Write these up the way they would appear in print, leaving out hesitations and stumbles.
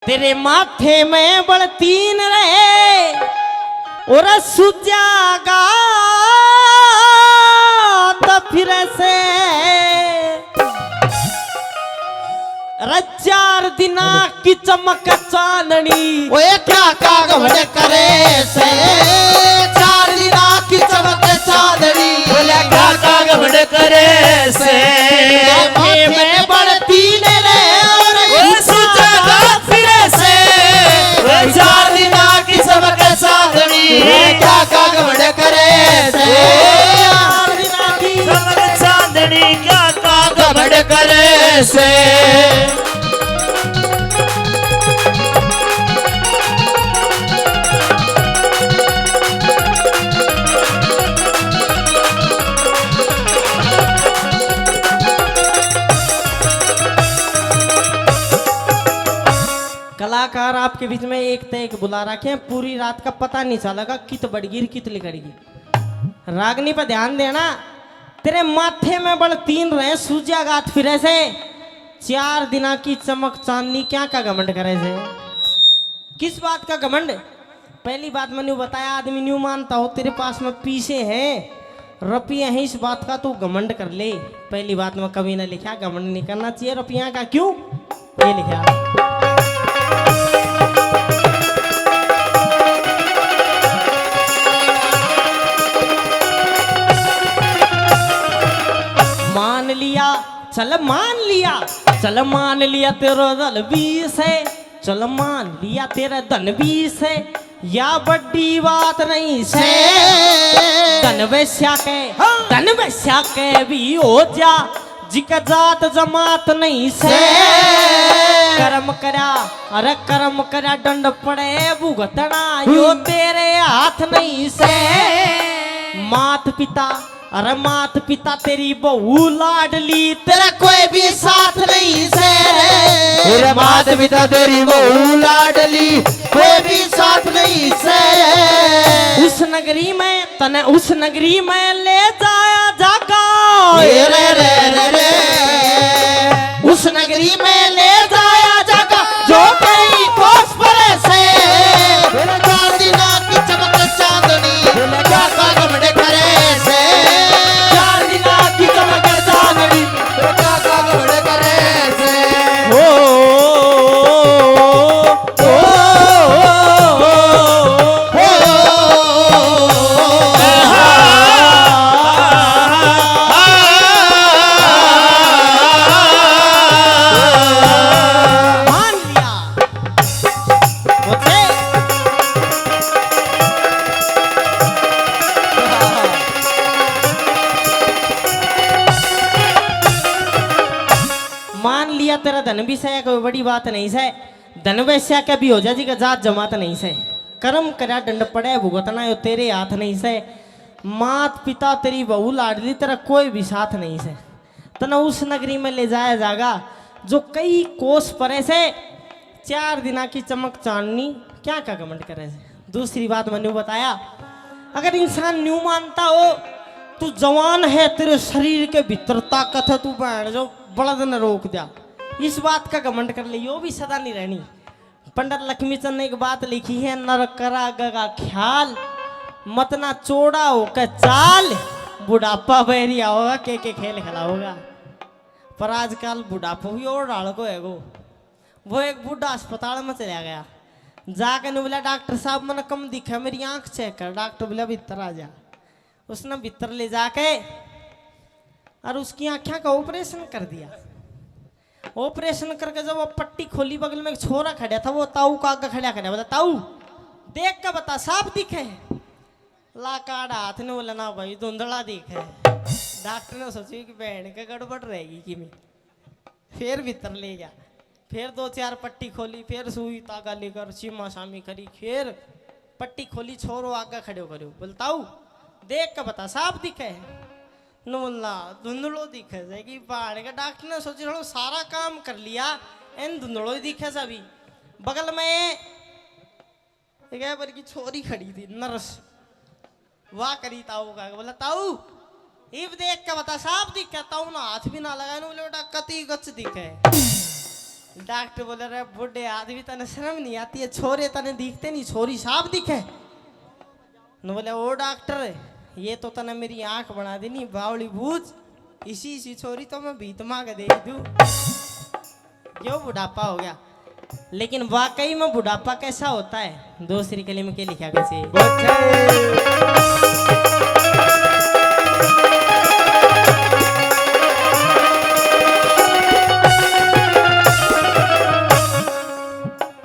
तेरे माथे में बड़तीन रहे और सुजागा तो फिर से 4 दिना की चमक चांदनी ओए क्या कागवड़ करे से 4 दिना की चमक चांदनी बोले क्या कागवड़ करे से माथे में बड़तीन रे और सुजागा फिरे से 4 दिना की चमक चांदनी क्या कागवड़ करे से 4 दिना की चमक चांदनी क्या कागवड़ करे से कलाकार आपके बीच में एक ते एक बुला रखे हैं। पूरी रात का पता नहीं चलेगा कित बढ़गी कित लिखड़गी। रागनी पर ध्यान देना। तेरे माथे में बड़ 3 रहे सूजिया गात फिरे से 4 दिना की चमक चांदनी क्या का घमंड करे से। किस बात का घमंड? पहली बात मैंने बताया आदमी न्यू मानता हो तेरे पास में पीछे हैं रुपया है इस बात का तू घमंड कर ले। पहली बात में कभी ना लिखा घमंड नहीं करना चाहिए रुपया का। क्यों ये लिखा चल मान लिया तेरा दल 20 है। चल मान लिया तेरा धन 20 है। या बड़ी बात नहीं से धन वैश्या के भी हो जा जिका जात जमात नहीं से। कर्म करा अरे कर्म करा दंड पड़े भुगतना यो तेरे हाथ नहीं से। मात पिता तेरी बहू लाडली तेरा कोई भी साथ नहीं से। तेरे माता पिता तेरी बहू लाडली कोई भी साथ नहीं से। उस नगरी में ले जाया जागा रे रे रे रे उस नगरी में ले जाया जागा जो कई कोस परे से। 4 दिना की चमक चांदनी क्या कागवड़ करे से। 4 दिना की चमक चांदनी क्या कागवड़ करे से। मान लिया तेरा धन भी से कोई बड़ी बात नहीं से। धन वैश्या का भी हो जा जी का जात जमात नहीं से। कर्म करा दंड पड़े भुगतना यो तेरे हाथ नहीं से। मात पिता तेरी बहू लाडली तेरा कोई भी साथ नहीं से। तना उस नगरी में ले जाया जागा जो कई कोस परे से। 4 दिना की चमक चांदनी क्या का घमंड करे से। दूसरी बात मैंने बताया अगर इंसान न्यू मानता हो तू जवान है तेरे शरीर के भीतर ताकत है तू बैठ जाओ बड़द न रोक दिया। इस बात का घमंड कर ले यो भी सदा नहीं रहनी। पंडित लक्ष्मीचंद ने एक बात लिखी है नर करा गगा ख्याल मत ना चौड़ा होकर चाल बुढ़ापा बैरिया होगा के खेल खेला होगा। पर आजकल बुढ़ापा भी और डाल को है वो एक बूढ़ा अस्पताल में चला गया जाकर ने बोला डॉक्टर साहब मैंने कम दिखा मेरी आंख चेक कर। डॉक्टर बोला भीतर आ जा। उसने भीतर ले जाके और उसकी आँखें का ऑपरेशन कर दिया। ऑपरेशन करके जब वो पट्टी खोली बगल में एक छोरा खड़ा था वो ताऊ का आगे खड़ा बोला ताऊ देख के बता साफ दिखे। लाकाड़ा हाथ ने बोला ना भाई धुंधला दिखे। डॉक्टर ने सोची कि बहन के गड़बड़ रहेगी कि मैं फिर भीतर ले गया। फिर 2-4 पट्टी खोली फिर सुई तागा लेकर सीमा सामी करी फिर पट्टी खोली छोरो आगे खड़े करो बोलताऊ देख के बता साफ दिखे। बोलना धुंधलो दिखे जाएगी पहाड़ का। डॉक्टर ने सोची थोड़ा सारा काम कर लिया इन धुंधलो ही दिखे सभी। बगल में एक बार की छोरी खड़ी थी नर्स वाह करी ताऊ का बोला ताऊ इब देख के बता साफ दिखे। ताऊ ना हाथ भी ना लगाए बोले बेटा कति गच दिखे। डॉक्टर बोले रे बुढ़े आदमी तने शर्म नहीं आती है, छोरे तने दिखते नहीं, छोरी साफ दिखे। न बोले ओ डॉक्टर ये तो तने मेरी आंख बना देनी बावली बूझ, इसी छोरी तो मैं भीत मांग दे दूं। यो बुढ़ापा हो गया। लेकिन वाकई में बुढ़ापा कैसा होता है, दूसरी कली में क्या लिखा कैसे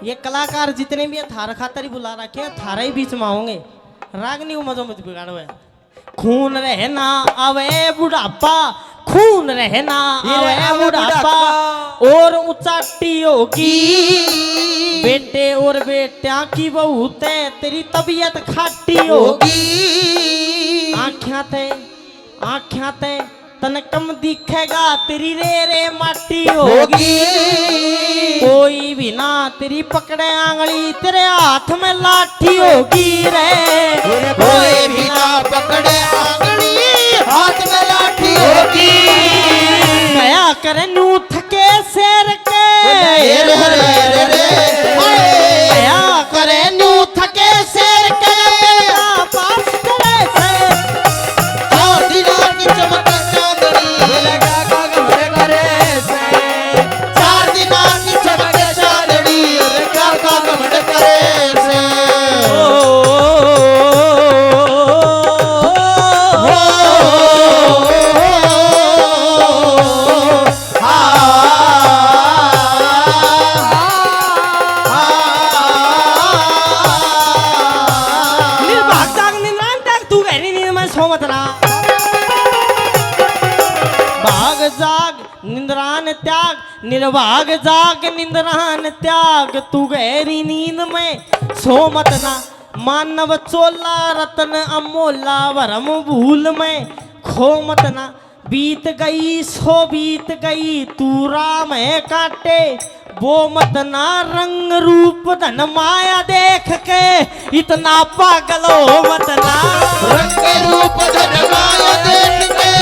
ये कलाकार जितने भी है थारा खातर ही बुला रखे हैं, थारा ही बीच में होंगे। रागनी मजो मत बिगाड़ो है। खून रहना आवे बुढ़ापा, खून रहना आवे बुढ़ापा, और ऊंचाटी होगी बेटे और बेटिया की बहुत है, तेरी तबीयत खाटी होगी। आँखियां ते तन कम दिखेगा, तेरी रे माटी होगी। कोई भी ना तेरी पकड़े आंगली, तेरे हाथ में लाठी होगी रे। कोई भी ना पकड़े आंगली, हाथ में लाठी होगी। गया करे नू थके शेर के, गया करे नू थके शेर के, तेरा पास करे से। चार दिनों की चमक चांदनी लगा घमंड करे से। चार दिनों की चमक चांदनी क्या का घमंड करे से। निंद्रान त्याग, निर्भाग जाग निंद्रान त्याग, तू गहरी नींद में सो मत ना। मानव चोला रतन अमोला, भरम भूल में खो मत ना। बीत गई सो बीत गई, तू राम है काटे वो मत ना। रंग रूप धन माया देख के इतना पागल हो मत ना। रंग रूप धन माया देख के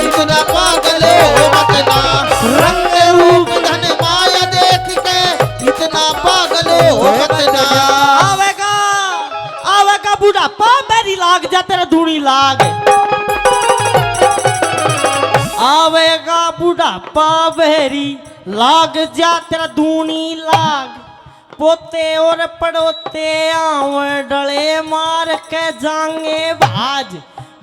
इतना पागल हो मत ना। रंग रूप धन माया देख के इतना पागल हो मत ना। आवेगा आवेगा बुढ़ापा मेरी लाग जा तेरा धूनी लाग। आवेगा बुढ़ापा बेरी लाग जा तेरा धूनी लाग। पोते और पड़ोते आवे डले मार के जांगे भाज,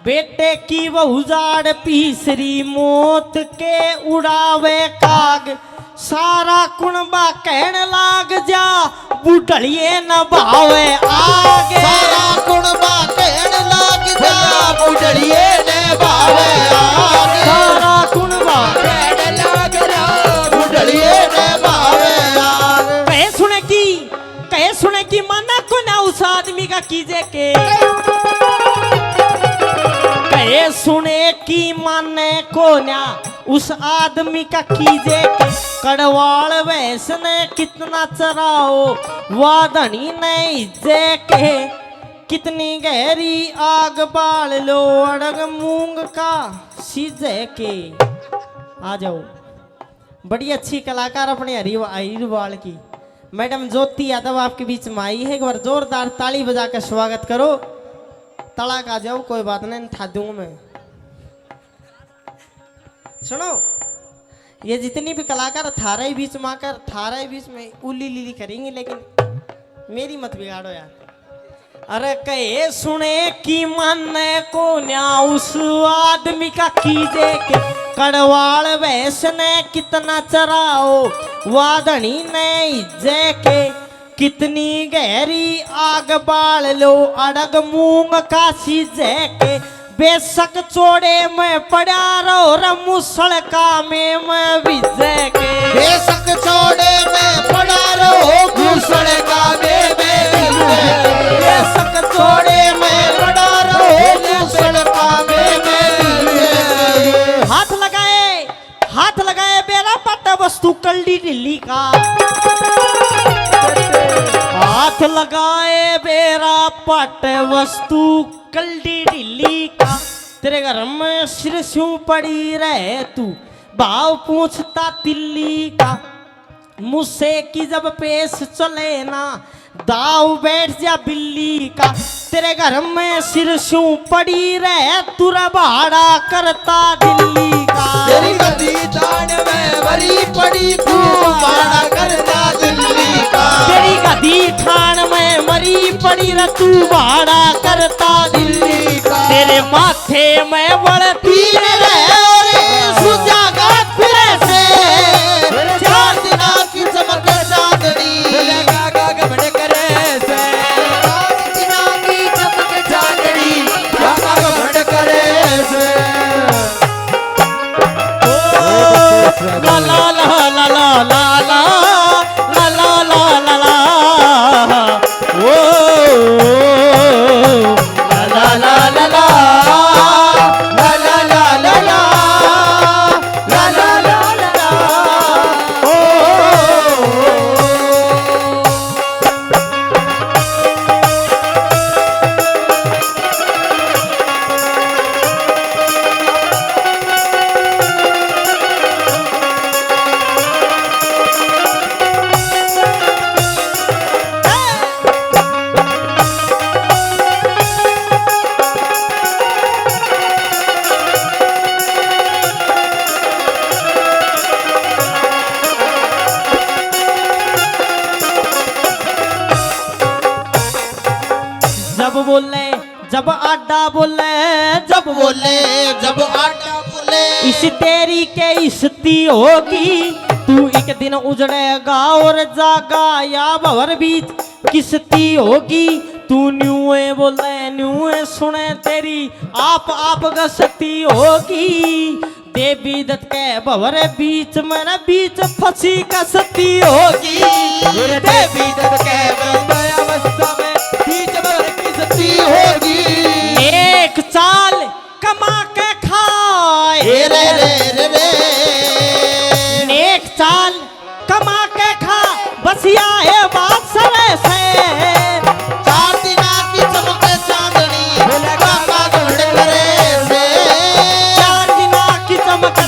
बेटे की बहु जाड़ पीसरी मौत के उड़ावे काग। सारा कुणबा कहन लाग जा, बुढ़लिए न भावे आगे। सारा कुणबा कहन लाग जा, बुढ़लिए न भावे आगे। सारा कुणबा कहन लाग जा, बुढ़लिए न भावे आगे। कहे सुने की मना को ना उस आदमी का कीजे के। कहे सुने की माने को ना उस आदमी का कीजे के। कड़वाड़ वैसने कितना चराओ, वादनी नहीं जे के। कितनी गहरी आग बाल लो, अड़ग मूंग का सीजे के। आ जाओ, बड़ी अच्छी कलाकार अपने हरिवाल की मैडम ज्योति यादव आपके बीच में आई है। एक बार जोरदार ताली बजा कर स्वागत करो। तड़ाक आ जाओ, कोई बात नहीं, था दूंगा मैं। सुनो, ये जितनी भी कलाकार थारा ही बीच में आकर थारा ही बीच में उली लीली करेंगे, लेकिन मेरी मत बिगाड़ो यार। अरे कहे सुने की माने को न्या उस आदमी का कीजे के। कड़वाड़ वैसने कितना चराओ, वादनी ने जे के। कितनी गहरी आग बाल लो, अड़ग मूंग का सीजे के। बेशक चोड़े में पड़ा रहो रमुसड़ का में मैं विजय के। बेशक चौड़े में पड़ा रहो, घूसड़ का में बेशक चौड़े में पड़ा रहो, घूसड़ का में हाथ लगाए बेरा पट्टा वस्तु कल्डी दिल्ली का। हाथ लगाए बेरा पट वस्तु कल्डी दिल्ली का। तेरे घर में सिर स्यों पड़ी रहे तू, भाव पूछता दिल्ली का। मुझसे की जब पेश चले ना दाव बैठ जा बिल्ली का तेरे घर में सिरसू पड़ी रहे तुरा भाड़ा करता दिल्ली का तेरी गदी दान में भरी पड़ी तू भाड़ा करता दिल्ली का तेरी गदी ठान में मरी पड़ी रे तू भाड़ा करता दिल्ली का तेरे माथे में बढ़ती रहे और सुजागा फिरे से चार दिना की चमक चांदनी गागा घमंड करे से चार दिना की चमक चांदनी गागा घमंड करे से ला ला ला ला ला ला ला ला ला ला ला ला ओ ला ला ला ला ला ला ला ला ला ला ला ला ला ला ला जब बोले जब आडा बोले जब बोले जब आटा बोले इस तेरी के इस्ती होगी तू एक दिन उजड़ेगा और जागा या भवर बीच किस्ती होगी तू न्यूए बोले न्यूए सुने तेरी आप गसती होगी देवी दत्त के भवर बीच में न बीच फंसी कसती होगी देवी दत्त के अवस्था में बीच भर की ती होगी एक चाल कमा के खाए रे रे रे रे एक चाल कमा के खा बसिया है बात सरे से चार दिना की चमक चांदनी गागा घमंड करे से चार दिना की चमक